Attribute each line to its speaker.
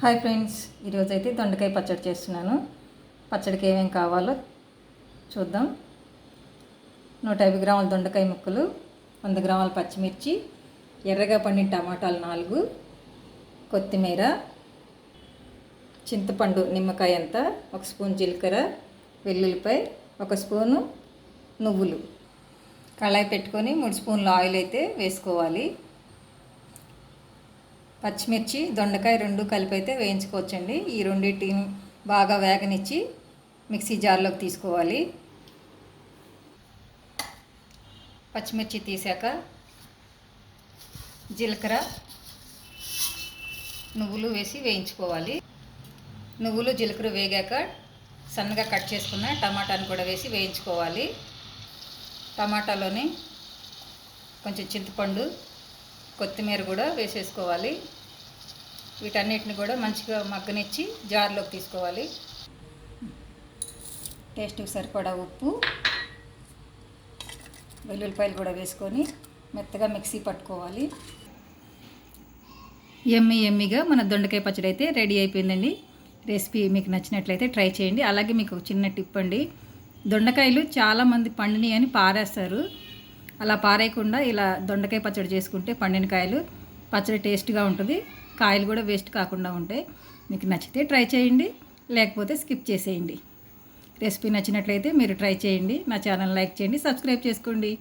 Speaker 1: Hi friends, ఈరోజు అయితే దొండకాయ పచ్చడి చేస్తున్నాను. పచ్చడికి ఏమేమి కావాలో చూద్దాం. 150 గ్రాముల దొండకాయ ముక్కలు, 100 గ్రాముల పచ్చిమిర్చి, ఎర్రగా పండిన టమాటాలు 4, కొత్తిమీర, చింతపండు నిమ్మకాయ అంతా, 1 స్పూన్ జీలకర్ర, వెల్లుల్లిపాయ, 1 స్పూను నువ్వులు. కళాయి పెట్టుకొని 3 స్పూన్ల ఆయిల్ అయితే వేసుకోవాలి. పచ్చిమిర్చి దొండకాయ రెండు కలిపి అయితే వేయించుకోవచ్చండి. ఈ రెండింటిని బాగా వేగనిచ్చి మిక్సీ జార్లోకి తీసుకోవాలి. పచ్చిమిర్చి తీసాక జీలకర్ర, నువ్వులు వేసి వేయించుకోవాలి. నువ్వులు జీలకర్ర వేగాక సన్నగా కట్ చేసుకున్న టమాటాను కూడా వేసి వేయించుకోవాలి. టమాటాలోని కొంచెం చింతపండు, కొత్తిమీర కూడా వేసేసుకోవాలి. వీటన్నిటిని కూడా మంచిగా మగ్గనిచ్చి జార్లోకి తీసుకోవాలి. టేస్ట్కి సరిపడా ఉప్పు, వెల్లుల్లిపాయలు కూడా వేసుకొని మెత్తగా మిక్సీ పట్టుకోవాలి. ఎమ్మిగా మన దొండకాయ పచ్చడి అయితే రెడీ అయిపోయిందండి. రెసిపీ మీకు నచ్చినట్లయితే ట్రై చేయండి. అలాగే మీకు ఒక చిన్న టిప్ అండి, దొండకాయలు చాలామంది పండిని అని పారేస్తారు. అలా పారేయకుండా ఇలా దొండకాయ పచ్చడి చేసుకుంటే పండిన కాయలు పచ్చడి టేస్ట్గా ఉంటుంది. కాయలు కూడా వేస్ట్ కాకుండా ఉంటాయి. మీకు నచ్చితే ట్రై చేయండి, లేకపోతే స్కిప్ చేసేయండి. రెసిపీ నచ్చినట్లయితే మీరు ట్రై చేయండి. నా ఛానల్ లైక్ చేయండి, సబ్స్క్రైబ్ చేసుకోండి.